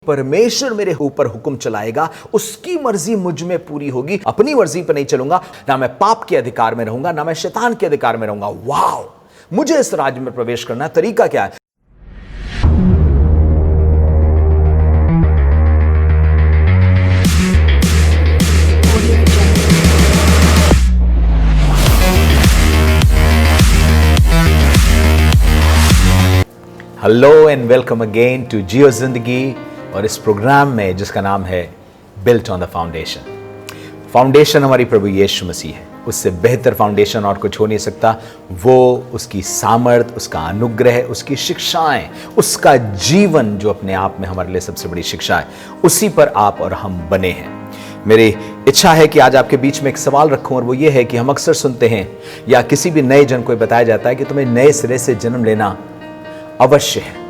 परमेश्वर मेरे ऊपर हुक्म चलाएगा, उसकी मर्जी मुझ में पूरी होगी। अपनी मर्जी पर नहीं चलूंगा, ना मैं पाप के अधिकार में रहूंगा, ना मैं शैतान के अधिकार में रहूंगा। वाह, मुझे इस राज्य में प्रवेश करना है। तरीका क्या है? Hello and welcome again to Jiyo Zindagi, और इस प्रोग्राम में जिसका नाम है built on the foundation. Foundation हमारी प्रभु यीशु मसीह है। उससे बेहतर फाउंडेशन और कुछ हो नहीं सकता। वो उसकी सामर्थ, उसका अनुग्रह, उसकी शिक्षाएं, उसका जीवन जो अपने आप में हमारे लिए सबसे बड़ी शिक्षा है, उसी पर आप और हम बने हैं। मेरी इच्छा है कि आज आपके बीच में एक सवाल रखूं, और वो ये है कि हम अक्सर सुनते हैं या किसी भी नए जन को बताया जाता है कि तुम्हें नए सिरे से जन्म लेना अवश्य है।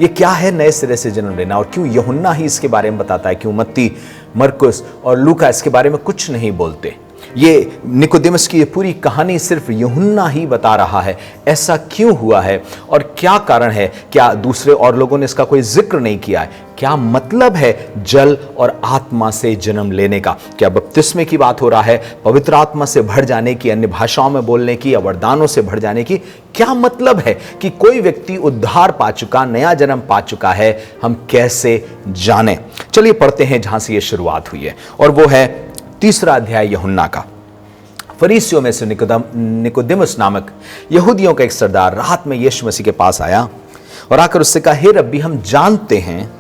ये क्या है नए सिरे से जन्म लेना, और क्यों यूहन्ना ही इसके बारे में बताता है? क्यों मत्ती, मरकुस और लूका इसके बारे में कुछ नहीं बोलते? ये निकोदेमस की ये पूरी कहानी सिर्फ यूहन्ना ही बता रहा है। ऐसा क्यों हुआ है और क्या कारण है? क्या दूसरे और लोगों ने इसका कोई जिक्र नहीं किया है? क्या मतलब है जल और आत्मा से जन्म लेने का? क्या बपतिस्मे की बात हो रहा है, पवित्र आत्मा से भर जाने की, अन्य भाषाओं में बोलने की, या वरदानों से भर जाने की? क्या मतलब है कि कोई व्यक्ति उद्धार पा चुका, नया जन्म पा चुका है? हम कैसे जाने? चलिए पढ़ते हैं जहां से यह शुरुआत हुई है, और वो है 3 अध्याय यूहन्ना का। फरीसियों में से निकोदेमस नामक यहूदियों का एक सरदार रात में यीशु मसीह के पास आया और आकर उससे कहा, हे रब्बी, हम जानते हैं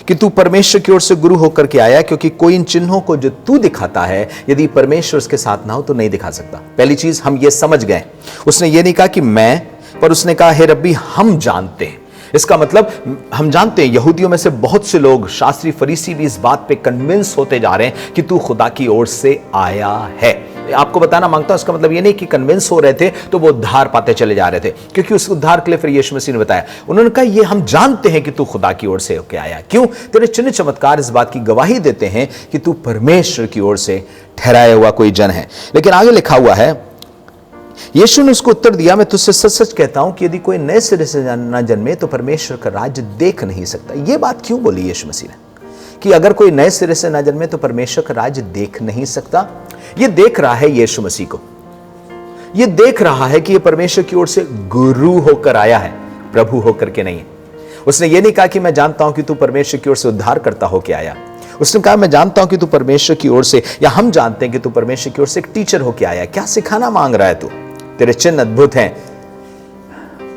कि तू परमेश्वर की ओर से गुरु होकर के आया, क्योंकि कोई इन चिन्हों को जो तू दिखाता है, यदि परमेश्वर उसके साथ ना हो तो नहीं दिखा सकता। पहली चीज हम ये समझ गए, उसने ये नहीं कहा कि मैं, पर उसने कहा, हे रब्बी, हम जानते हैं। इसका मतलब हम जानते हैं, यहूदियों में से बहुत से लोग, शास्त्री फरीसी भी इस बात पे कन्विंस होते जा रहे हैं कि तू खुदा की ओर से आया है। आपको बताना मांगता हूं, इसका मतलब ये नहीं कि कन्विंस हो रहे थे तो वो उद्धार पाते चले जा रहे थे, क्योंकि उस उद्धार के लिए फिर यीशु मसीह ने बताया। उन्होंने कहा, ये हम जानते हैं कि तू खुदा की ओर से होकर आया। क्यों? तेरे चिन्ह चमत्कार इस बात की गवाही देते हैं कि तू परमेश्वर की ओर से ठहराया हुआ कोई जन है। लेकिन आगे लिखा हुआ है, यीशु ने उसको उत्तर दिया, मैं तुझसे सच सच कहता हूं कि यदि कोई नए सिरे से न जन्मे तो परमेश्वर का राज्य देख नहीं सकता। यह बात क्यों बोली यीशु मसीह ने कि अगर कोई नए सिरे से न जन्मे तो परमेश्वर का राज्य देख नहीं सकता? यह देख रहा है यीशु मसीह को, यह देख रहा है कि यह परमेश्वर की ओर से गुरु होकर आया है, प्रभु होकर के नहीं। उसने यह नहीं कहा कि मैं जानता हूं कि तू परमेश्वर की ओर से उद्धार करता होकर आया। उसने कहा, मैं जानता हूं कि तू परमेश्वर की ओर से, या हम जानते हैं कि तू परमेश्वर की ओर से एक टीचर होकर आया। क्या सिखाना मांग रहा है तू? तेरे चिन्ह अद्भुत हैं,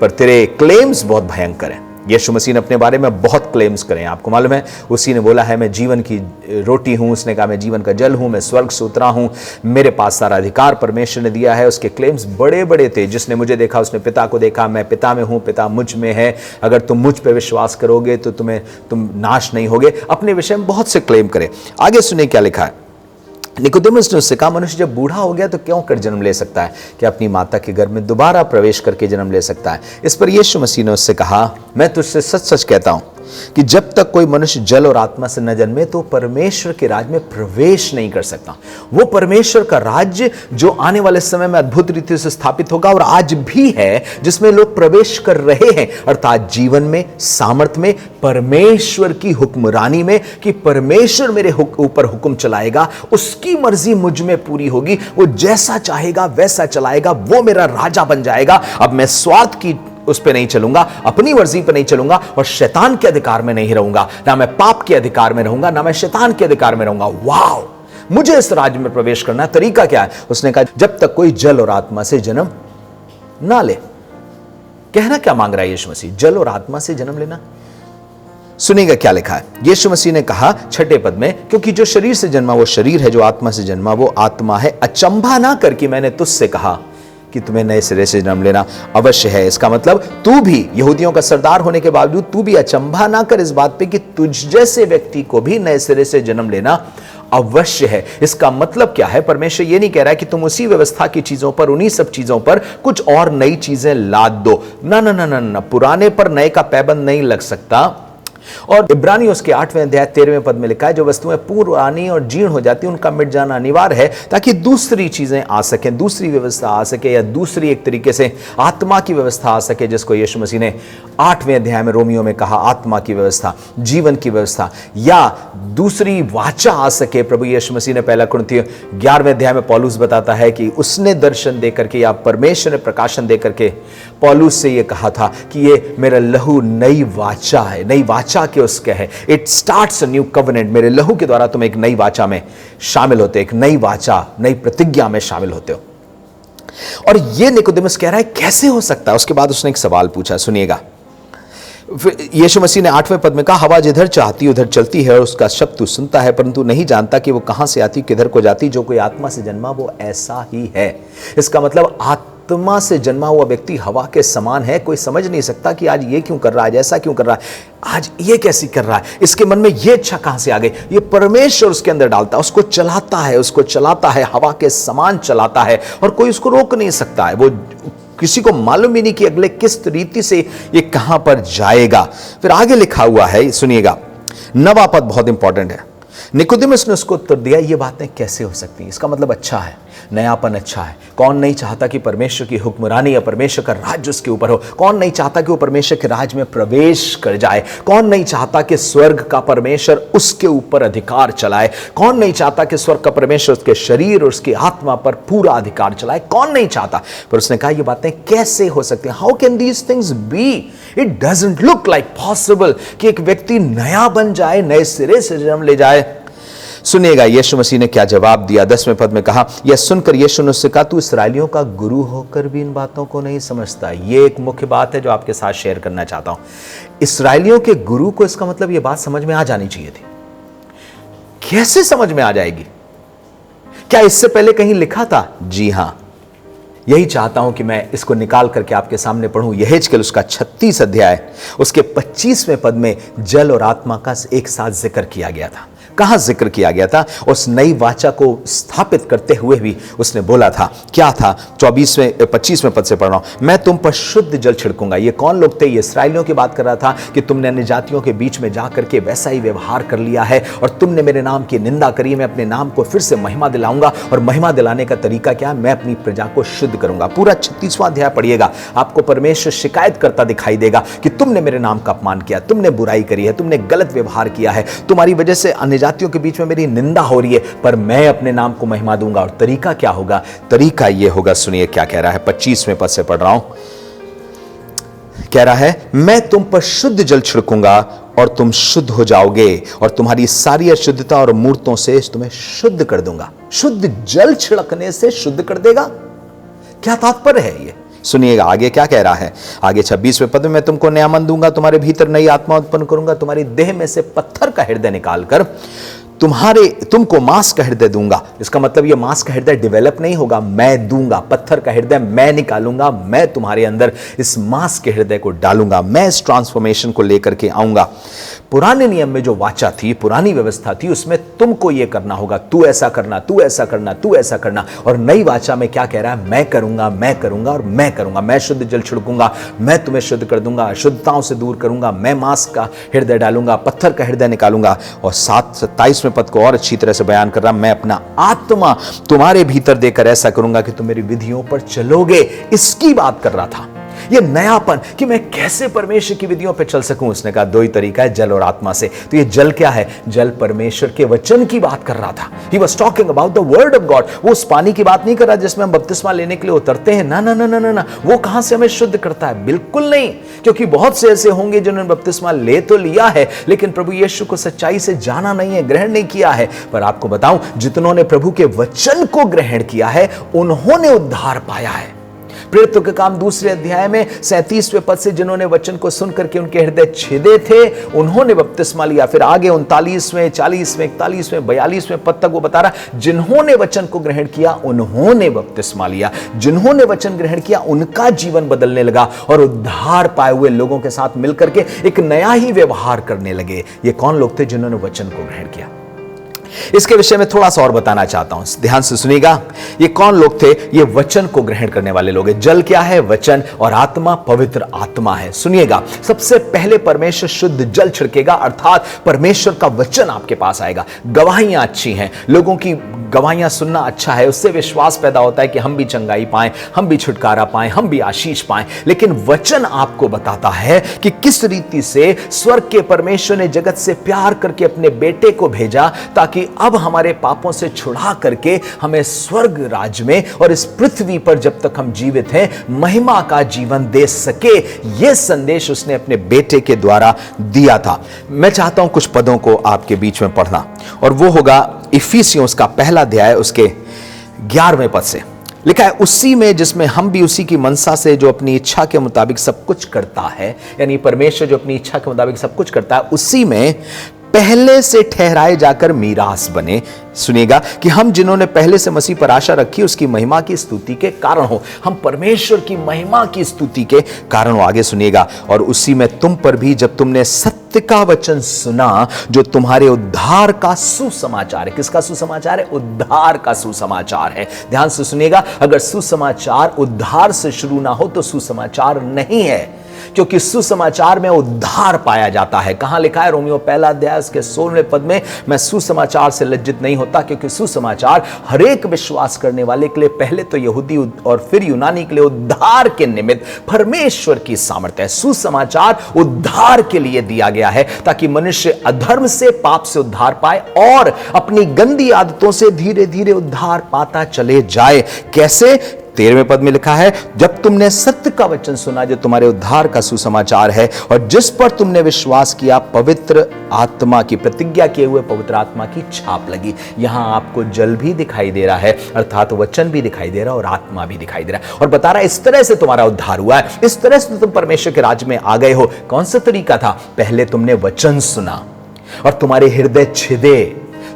पर तेरे क्लेम्स बहुत भयंकर हैं। यीशु मसीह ने अपने बारे में बहुत क्लेम्स करे हैं, आपको मालूम है। उसी ने बोला है, मैं जीवन की रोटी हूं, उसने कहा मैं जीवन का जल हूं, मैं स्वर्ग से उतरा हूं, मेरे पास सारा अधिकार परमेश्वर ने दिया है। उसके क्लेम्स बड़े बड़े थे। जिसने मुझे देखा उसने पिता को देखा, मैं पिता में हूं, पिता मुझ में है, अगर तुम मुझ पे विश्वास करोगे तो तुम नाश नहीं होगे। अपने विषय में बहुत से क्लेम करे। आगे सुनिए क्या लिखा है। निकोदेमस ने उससे कहा, मनुष्य जब बूढ़ा हो गया तो क्यों कर जन्म ले सकता है? कि अपनी माता के गर्भ में दोबारा प्रवेश करके जन्म ले सकता है? इस पर यीशु मसीह ने उससे कहा, मैं तुझसे सच सच कहता हूं कि जब तक कोई मनुष्य जल और आत्मा से न जन्मे तो परमेश्वर के राज्य में प्रवेश नहीं कर सकता। वो परमेश्वर का राज्य जो आने वाले समय में अद्भुत रीति से स्थापित होगा, और आज भी है, जिसमें लोग प्रवेश कर रहे हैं, अर्थात जीवन में, सामर्थ में, परमेश्वर की हुक्मरानी में, कि परमेश्वर मेरे ऊपर हुक्म चलाएगा, उसकी मर्जी मुझ में पूरी होगी, वो जैसा चाहेगा वैसा चलाएगा, वो मेरा राजा बन जाएगा। अब मैं स्वार्थ की उस पे नहीं चलूंगा, अपनी मर्जी पे नहीं चलूंगा, और शैतान के अधिकार में नहीं रहूंगा। ना मैं पाप के अधिकार में रहूंगा, ना मैं शैतान के अधिकार में रहूंगा। वाह, मुझे इस राज्य में प्रवेश करना है। तरीका क्या है? उसने कहा, जब तक कोई जल और आत्मा से जन्म ना ले। कहना क्या मांग रहा है यीशु मसीह? जल और आत्मा से जन्म लेना। सुनिएगा क्या लिखा है। यीशु मसीह ने कहा 6 पद में, क्योंकि जो शरीर से जन्मा वो शरीर है, जो आत्मा से जन्मा वो आत्मा है। अचंभा ना कर कि मैंने तुझसे कहा कि तुम्हें नए सिरे से जन्म लेना अवश्य है। इसका मतलब तू भी, यहूदियों का सरदार होने के बावजूद, तू भी अचंभा ना कर इस बात पे कि तुझ जैसे व्यक्ति को भी नए सिरे से जन्म लेना अवश्य है। इसका मतलब क्या है? परमेश्वर ये नहीं कह रहा है कि तुम उसी व्यवस्था की चीजों पर, उन्हीं सब चीजों पर कुछ और नई चीजें लाद दो। ना ना ना ना ना, पुराने पर नए का पैबंद नहीं लग सकता। और इब्रानियों उसके 8वें अध्याय 13वें पद में लिखा है, जो वस्तुएं पुरानी और जीर्ण हो जाती हैं उनका मिट जाना अनिवार्य है, ताकि दूसरी चीजें आ सकें, दूसरी व्यवस्था आ सके, या दूसरी एक तरीके से आत्मा की व्यवस्था आ सके, जिसको यीशु मसीह ने 8वें अध्याय में रोमियो में कहा, आत्मा की व्यवस्था, जीवन की व्यवस्था, या दूसरी वाचा आ सके। प्रभु यीशु मसीह ने 1 कुरिन्थियों 11वें अध्याय में पौलुस बताता है कि उसने दर्शन देकर के, या परमेश्वर ने प्रकाशन देकर के पौलुस से यह कहा था कि ये मेरा लहू नई वाचा है, नई वाचा के उसके है, it starts a new covenant. मेरे लहू के द्वारा तुम एक नई वाचा में शामिल होते, एक नई वाचा, नई प्रतिज्ञा में शामिल होते हो। और ये निकोदेमुस कह रहा है कैसे हो सकता है। उसके बाद उसने एक सवाल पूछा, सुनिएगा। यीशु मसीह ने 8वें पद में कहा, हवा जिधर चाहती उधर चलती है और उसका शब्द तू सुनता है, परंतु नहीं जानता कि वो कहां से आती, किधर को जाती। जो कोई आत्मा से जन्मा वो ऐसा ही है। इसका मतलब आत्मा से जन्मा हुआ व्यक्ति हवा के समान है। कोई समझ नहीं सकता कि आज ये क्यों कर रहा है, ऐसा क्यों कर रहा है, आज ये कैसी कर रहा है, इसके मन में ये इच्छा कहां से आ गई। ये परमेश्वर उसके अंदर डालता है, उसको चलाता है, उसको चलाता है, हवा के समान चलाता है, और कोई उसको रोक नहीं सकता है। वो किसी को मालूम ही नहीं कि अगले किस रीति से ये कहां पर जाएगा। फिर आगे लिखा हुआ है, सुनिएगा, 9वां पद बहुत इंपॉर्टेंट है। निकोदेमुस ने उसको उत्तर दिया, ये बातें कैसे हो सकती हैं। इसका मतलब अच्छा है, नयापन अच्छा है। कौन नहीं चाहता कि परमेश्वर की हुक्मरानी या परमेश्वर का राज्य उसके ऊपर हो। कौन नहीं चाहता कि वो परमेश्वर के राज्य में प्रवेश कर जाए। कौन नहीं चाहता कि स्वर्ग का परमेश्वर उसके ऊपर अधिकार चलाए। कौन नहीं चाहता कि स्वर्ग का परमेश्वर उसके शरीर और उसकी आत्मा पर पूरा अधिकार चलाए। कौन नहीं चाहता। पर उसने कहा, ये बातें कैसे हो सकती हैं, how can these things be. It doesn't look like possible कि एक व्यक्ति नया बन जाए, नए सिरे से जन्म ले जाए। सुनिएगा यीशु मसीह ने क्या जवाब दिया। 10वें पद में कहा, यह सुनकर यीशु ने उससे कहा, तू इसराइलियों का गुरु होकर भी इन बातों को नहीं समझता। ये एक मुख्य बात है जो आपके साथ शेयर करना चाहता हूं। इसराइलियों के गुरु को, इसका मतलब यह बात समझ में आ जानी चाहिए थी। कैसे समझ में आ जाएगी? क्या इससे पहले कहीं लिखा था? जी हां, यही चाहता हूं कि मैं इसको निकाल करके आपके सामने पढ़ूं। यहेजकेल उसका 36 अध्याय उसके 25वें पद में जल और आत्मा का एक साथ जिक्र किया गया था। कहां जिक्र किया गया था? उस नई वाचा को स्थापित करते हुए भी उसने बोला था, क्या था? 25वें पद से पढ़ रहा हूं, मैं तुम पर शुद्ध जल छिड़कूंगा। ये कौन लोग थे? ये इसराइलियों की बात कर रहा था कि तुमने अन्य जातियों के बीच में जाकर के वैसा ही व्यवहार कर लिया है और तुमने मेरे नाम की निंदा करी। मैं अपने नाम को फिर से महिमा दिलाऊंगा, और महिमा दिलाने का तरीका क्या है? मैं अपनी प्रजा को शुद्ध करूंगा। पूरा 36वां अध्याय पढ़िएगा, आपको परमेश्वर शिकायत करता दिखाई देगा कि तुमने मेरे नाम का अपमान किया, तुमने बुराई करी है, तुमने गलत व्यवहार किया है, तुम्हारी वजह से अन्य जातियों के बीच में मेरी निंदा हो रही है, पर मैं अपने नाम को महिमा दूंगा। और तरीका क्या होगा? तरीका यह होगा, सुनिए क्या कह रहा है। 25वें पद से पढ़ रहा हूं, कह रहा है, मैं तुम पर शुद्ध जल छिड़कूंगा और तुम शुद्ध हो जाओगे, और तुम्हारी सारी अशुद्धता और मूर्तों से तुम्हें शुद्ध कर दूंगा। शुद्ध जल छिड़कने से शुद्ध कर देगा? क्या तात्पर्य है ये? सुनिएगा आगे क्या कह रहा है। आगे 26वें पद में, मैं तुमको नया मन दूंगा, तुम्हारे भीतर नई आत्मा उत्पन्न करूंगा, तुम्हारी देह में से पत्थर का हृदय निकालकर तुमको मांस का हृदय दूंगा। इसका मतलब ये मांस का हृदय डेवलप नहीं होगा, मैं दूंगा। पत्थर का हृदय मैं निकालूंगा, मैं तुम्हारे अंदर इस मांस के हृदय को डालूंगा, मैं इस ट्रांसफॉर्मेशन को लेकर के आऊंगा। पुराने नियम में जो वाचा थी, पुरानी व्यवस्था थी, उसमें तुमको ये करना होगा, तू ऐसा करना, तू ऐसा करना, तू ऐसा करना। और नई वाचा में क्या कह रहा है? मैं करूंगा, मैं करूंगा और मैं करूंगा। मैं शुद्ध जल छिड़कूंगा, मैं तुम्हें शुद्ध कर दूंगा, अशुद्धताओं से दूर करूंगा, मैं मांस का हृदय डालूंगा, पत्थर का हृदय निकालूंगा। और 27वें पद को और अच्छी तरह से बयान कर रहा, मैं अपना आत्मा तुम्हारे भीतर देकर ऐसा करूंगा कि तुम मेरी विधियों पर चलोगे। इसकी बात कर रहा था, ये नयापन कि मैं कैसे परमेश्वर की विधियों पे चल सकूं। उसने कहा, दो ही तरीका है, जल और आत्मा से। तो ये जल क्या है? जल परमेश्वर के वचन की बात कर रहा था। He was talking about the word of God। वो उस पानी की बात नहीं कर रहा जिसमें हम बपतिस्मा लेने के लिए उतरते हैं। ना ना ना ना ना ना, वो कहां से हमें शुद्ध करता है? बिल्कुल नहीं, क्योंकि बहुत से ऐसे होंगे जिन्होंने बपतिस्मा ले तो लिया है, लेकिन प्रभु यीशु को सच्चाई से जाना नहीं है, ग्रहण नहीं किया है। पर आपको बताऊं, जितनों ने प्रभु के वचन को ग्रहण किया है, उन्होंने उद्धार पाया है। प्रेरितों के काम 2 अध्याय में 37वें पद से, जिन्होंने वचन को सुनकर के उनके हृदय छिदे थे, उन्होंने बपतिस्मा लिया। फिर आगे 39वें, 40वें, 41वें, 42वें पद तक वो बता रहा, जिन्होंने वचन को ग्रहण किया उन्होंने बपतिस्मा लिया। जिन्होंने वचन ग्रहण किया उनका जीवन बदलने लगा, और उद्धार पाए हुए लोगों के साथ मिलकर के एक नया ही व्यवहार करने लगे। ये कौन लोग थे? जिन्होंने वचन को ग्रहण किया। इसके विषय में थोड़ा सा और बताना चाहता हूं, ध्यान से सुनिएगा। ये कौन लोग थे? ये वचन को ग्रहण करने वाले लोग हैं। जल क्या है? वचन। और आत्मा पवित्र आत्मा है। सुनिएगा, सबसे पहले परमेश्वर शुद्ध जल छिड़केगा, अर्थात परमेश्वर का वचन आपके पास आएगा। गवाहियां अच्छी हैं, लोगों की गवाहियां सुनना अच्छा है, उससे विश्वास पैदा होता है कि हम भी चंगाई पाएं, हम भी छुटकारा पाएं, हम भी आशीष पाएं। लेकिन वचन आपको बताता है कि किस रीति से स्वर्ग के परमेश्वर ने जगत से प्यार करके अपने बेटे को भेजा, ताकि अब हमारे पापों से छुड़ा करके हमें स्वर्ग राज्य में और इस पृथ्वी पर जब तक हम जीवित हैं महिमा का जीवन दे सके। यह संदेश उसने अपने बेटे के द्वारा दिया था। मैं चाहता हूं कुछ पदों को आपके बीच में पढ़ना, और वो होगा इफिसियों उसका पहला अध्याय उसके 11वें पद से। लिखा है, उसी में जिसमें हम भी उसी की मनसा से जो अपनी इच्छा के मुताबिक सब कुछ करता है, यानी परमेश्वर जो अपनी इच्छा के मुताबिक सब कुछ करता है, उसी में पहले से ठहराए जाकर मीरास बने। सुनिएगा कि हम जिन्होंने पहले से मसीह पर आशा रखी उसकी महिमा की स्तुति के कारण हो। हम परमेश्वर की महिमा की स्तुति के कारण हो। आगे सुनिएगा, और उसी में तुम पर भी जब तुमने सत्य का वचन सुना जो तुम्हारे उद्धार का सुसमाचार है। किसका सुसमाचार है? उद्धार का सुसमाचार है। ध्यान से सुनिएगा, अगर सुसमाचार उद्धार से शुरू ना हो तो सुसमाचार नहीं है, क्योंकि सुसमाचार में उद्धार पाया जाता है। कहां लिखा है? रोमियो पहला अध्याय उसके 16वें पद में, मैं सुसमाचार से लज्जित नहीं होता, क्योंकि सुसमाचार हर एक विश्वास करने वाले के लिए, पहले तो यहूदी और फिर यूनानी के लिए, उद्धार के निमित्त परमेश्वर की सामर्थ्य है। सुसमाचार उद्धार के लिए दिया गया है, ताकि मनुष्य अधर्म से, पाप से उद्धार पाए और अपनी गंदी आदतों से धीरे धीरे उद्धार पाता चले जाए। कैसे? 13वें पद में लिखा है, जब तुमने सत्य का वचन सुना जो तुम्हारे उद्धार का सुसमाचार है, और जिस पर तुमने विश्वास किया, पवित्र आत्मा की, प्रतिज्ञा किए हुए पवित्र आत्मा की छाप लगी। यहां आपको जल भी दिखाई दे रहा है, अर्थात वचन भी दिखाई दे रहा है और आत्मा भी दिखाई दे रहा है, और बता रहा है इस तरह से तुम्हारा उद्धार हुआ है, इस तरह से तुम परमेश्वर के राज्य में आ गए हो। कौन सा तरीका था? पहले तुमने वचन सुना और तुम्हारे हृदय छिदे,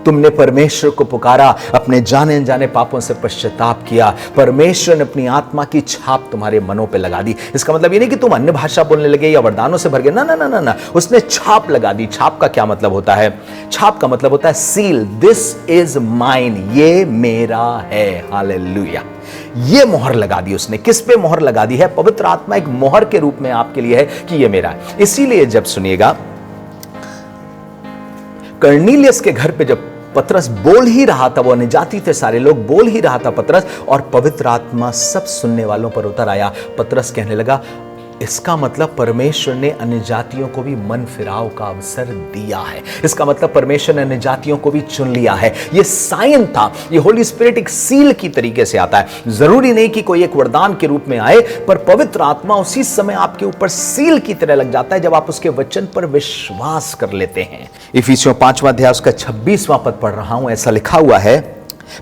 तुमने परमेश्वर को पुकारा, अपने जाने अनजाने पापों से पश्चाताप किया, परमेश्वर ने अपनी आत्मा की छाप तुम्हारे मनों पे लगा दी। इसका मतलब ये नहीं कि तुम अन्य भाषा बोलने लगे या वरदानों से भर गए, ना ना ना ना ना, उसने छाप लगा दी। छाप का क्या मतलब होता है? छाप का मतलब होता है सील, दिस इज माइन, ये मेरा है। हालेलुया, ये मोहर लगा दी उसने। किस पे मोहर लगा दी है? पवित्र आत्मा एक मोहर के रूप में आपके लिए है कि ये मेरा है। इसीलिए जब सुनिएगा, कर्नीलियस के घर पे जब पतरस बोल ही रहा था, वो अन्यजाति थे सारे लोग, बोल ही रहा था पतरस, और पवित्र आत्मा सब सुनने वालों पर उतर आया। पतरस कहने लगा, इसका मतलब परमेश्वर ने अन्य जातियों को भी मन फिराव का अवसर दिया है। इसका मतलब परमेश्वर ने अन्य जातियों को भी चुन लिया है। ये साइन था, ये होली स्पिरिट एक सील की तरीके से आता है। जरूरी नहीं कि कोई एक वरदान के रूप में आए, पर पवित्र आत्मा उसी समय आपके ऊपर सील की तरह लग जाता है जब आप उसके वचन पर विश्वास कर लेते हैं। इफिसियों 5वां अध्याय उसका 26वां पद पढ़ रहा हूं, ऐसा लिखा हुआ है,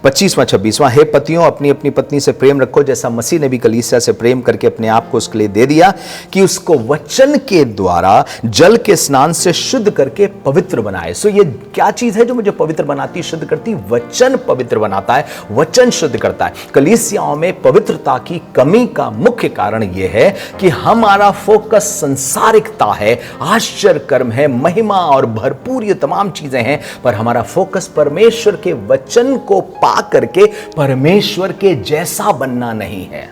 25वां 26वां, हे पतियों अपनी अपनी पत्नी से प्रेम रखो, जैसा मसीह ने भी कलीसिया से प्रेम करके अपने आप को उसके लिए दे दिया, कि उसको वचन के द्वारा जल के स्नान से शुद्ध करके पवित्र बनाए। सो ये क्या चीज है जो मुझे पवित्र बनाती, शुद्ध करती? वचन पवित्र बनाता है, वचन शुद्ध करता है। कलीसियाओं में पवित्रता की कमी का मुख्य कारण यह है कि हमारा फोकस संसारिकता है, आश्चर्य कर्म है, महिमा और भरपूर ये तमाम चीजें हैं, पर हमारा फोकस परमेश्वर के वचन को पा करके परमेश्वर के जैसा बनना नहीं है।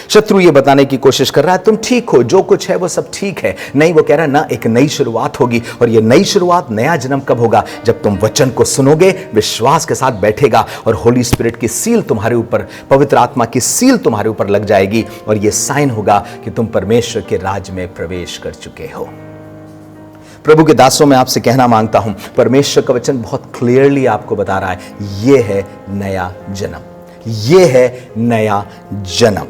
शत्रु ये बताने की कोशिश कर रहा है तुम ठीक हो, जो कुछ है वो सब ठीक है। नहीं, वो कह रहा है ना, एक नई शुरुआत होगी, और ये नई शुरुआत, नया जन्म कब होगा? जब तुम वचन को सुनोगे, विश्वास के साथ बैठेगा, और होली स्पिरिट की सील तुम्हारे ऊपर, पवित्र आत्मा की सील तुम्हारे ऊपर लग जाएगी, और ये साइन होगा कि तुम परमेश्वर के राज में प्रवेश कर चुके हो। प्रभु के दासों में आपसे कहना मांगता हूं, परमेश्वर का वचन बहुत क्लियरली आपको बता रहा है, यह है नया जन्म, यह है नया जन्म।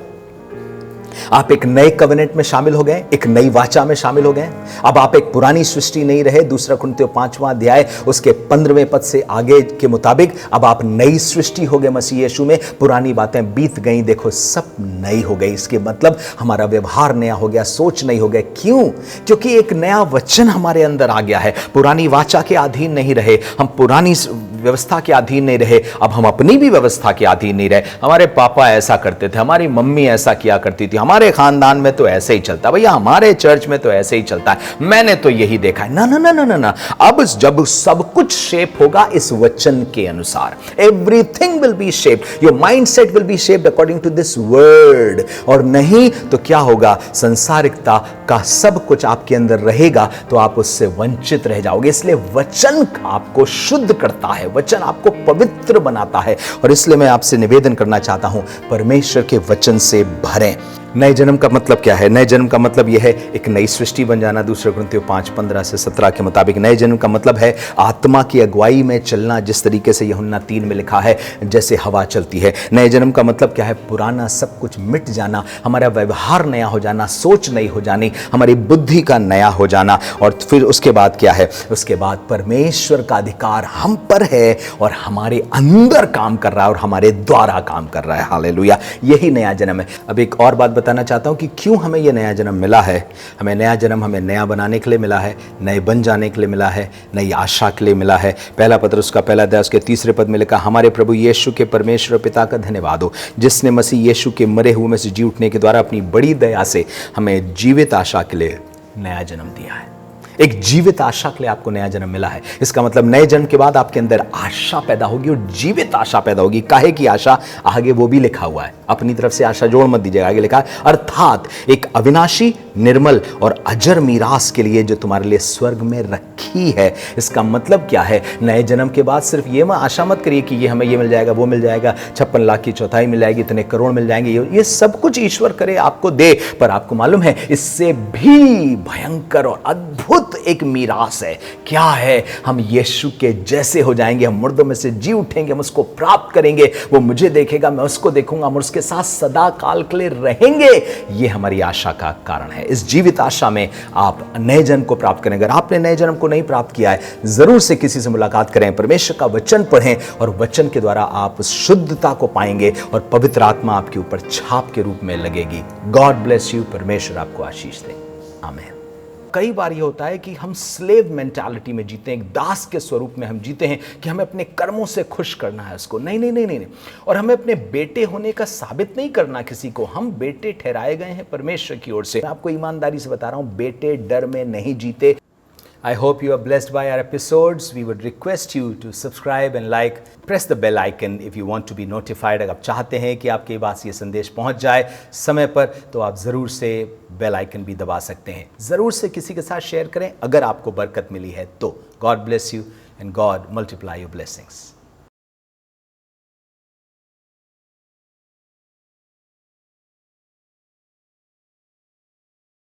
आप एक नए कवेनेंट में शामिल हो गए, एक नई वाचा में शामिल हो गए। अब आप एक पुरानी सृष्टि नहीं रहे। 2 कुरिन्थियों 5वां अध्याय उसके 15वें पद से आगे के मुताबिक अब आप नई सृष्टि हो गए मसीह यीशु में। पुरानी बातें बीत गई, देखो सब नई हो गई। इसके मतलब हमारा व्यवहार नया हो गया, सोच नई हो गई। क्यों? क्योंकि एक नया वचन हमारे अंदर आ गया है। पुरानी वाचा के अधीन नहीं रहे, हम पुरानी व्यवस्था के अधीन नहीं रहे, अब हम अपनी भी व्यवस्था के अधीन नहीं रहे। हमारे पापा ऐसा करते थे, हमारी मम्मी ऐसा किया करती थी, हमारे खानदान में तो ऐसे ही चलता, भैया हमारे चर्च में तो ऐसे ही चलता है, मैंने तो यही देखा है। ना ना ना ना ना ना, अब जब सब कुछ शेप होगा इस वचन के अनुसार, everything will be shaped, your mindset will be shaped according to this word. और नहीं तो क्या होगा, संसारिकता का सब कुछ आपके अंदर रहेगा तो आप उससे वंचित रह जाओगे। इसलिए वचन आपको शुद्ध करता है, वचन आपको पवित्र बनाता है। और इसलिए मैं आपसे निवेदन करना चाहता हूं, परमेश्वर के वचन से भरें। नए जन्म का मतलब क्या है? नए जन्म का मतलब यह है एक नई सृष्टि बन जाना। दूसरे कुरिन्थियों 5:15 से 17 के मुताबिक नए जन्म का मतलब है आत्मा की अगुवाई में चलना, जिस तरीके से यूहन्ना 3 में लिखा है, जैसे हवा चलती है। नए जन्म का मतलब क्या है? पुराना सब कुछ मिट जाना, हमारा व्यवहार नया हो जाना, सोच नई हो जानी, हमारी बुद्धि का नया हो जाना। और फिर उसके बाद क्या है? उसके बाद परमेश्वर का अधिकार हम पर है और हमारे अंदर काम कर रहा है और हमारे द्वारा काम कर रहा है। हालेलुया, यही नया जन्म है। अब एक और बात बताना चाहता हूं कि क्यों हमें यह नया जन्म मिला है। हमें नया जन्म हमें नया बनाने के लिए मिला है, नए बन जाने के लिए मिला है, नई आशा के लिए मिला है। पहला पत्रस का पहला अध्याय उसके 3 पद में लिखा, हमारे प्रभु यीशु के परमेश्वर पिता का धन्यवाद हो, जिसने मसीह यीशु के मरे हुए में से जी उठने के द्वारा अपनी बड़ी दया से हमें जीवित आशा के लिए नया जन्म दिया है। एक जीवित आशा के लिए आपको नया जन्म मिला है। इसका मतलब नए जन्म के बाद आपके अंदर आशा पैदा होगी और जीवित आशा पैदा होगी। काहे की आशा? आगे वो भी लिखा हुआ है, अपनी तरफ से आशा जोड़ मत दीजिएगा, आगे लिखा है अर्थात एक अविनाशी, निर्मल और अजर मीरास के लिए जो तुम्हारे लिए स्वर्ग में रखी है। इसका मतलब क्या है? नए जन्म के बाद सिर्फ ये आशा मत करिए कि ये हमें ये मिल जाएगा, वो मिल जाएगा, 56 लाख की चौथाई मिल जाएगी, इतने करोड़ मिल जाएंगे, ये सब कुछ ईश्वर करे आपको दे। पर आपको मालूम है इससे भी भयंकर और अद्भुत एक मीरास है। क्या है? हम यीशु के जैसे हो जाएंगे, हम मुर्दों में से जी उठेंगे, हम उसको प्राप्त करेंगे, वो मुझे देखेगा, मैं उसको देखूंगा, हम उसके साथ सदा काल के लिए रहेंगे। ये हमारी आशा का कारण है। इस जीवित आशा में आप नए जन्म को प्राप्त करें। अगर आपने नए जन्म को नहीं प्राप्त किया है, जरूर से किसी से मुलाकात करें, परमेश्वर का वचन पढ़ें और वचन के द्वारा आप शुद्धता को पाएंगे और पवित्र आत्मा आपके ऊपर छाप के रूप में लगेगी। God bless you. परमेश्वर आपको आशीष दे। आमीन। कई बार ये होता है कि हम स्लेव मेंटालिटी में जीते हैं, एक दास के स्वरूप में हम जीते हैं कि हमें अपने कर्मों से खुश करना है उसको। नहीं नहीं नहीं नहीं, और हमें अपने बेटे होने का साबित नहीं करना किसी को। हम बेटे ठहराए गए हैं परमेश्वर की ओर से। मैं आपको ईमानदारी से बता रहा हूं, बेटे डर में नहीं जीते। I hope you are blessed by our episodes. We would request you to subscribe and like. Press the bell icon if you want to be notified. अगर आप चाहते हैं कि आपके पास ये संदेश पहुंच जाए समय पर, तो आप ज़रूर से बेल आइकन भी दबा सकते हैं। ज़रूर से किसी के साथ शेयर करें अगर आपको बरकत मिली है तो। God bless you and God multiply your blessings.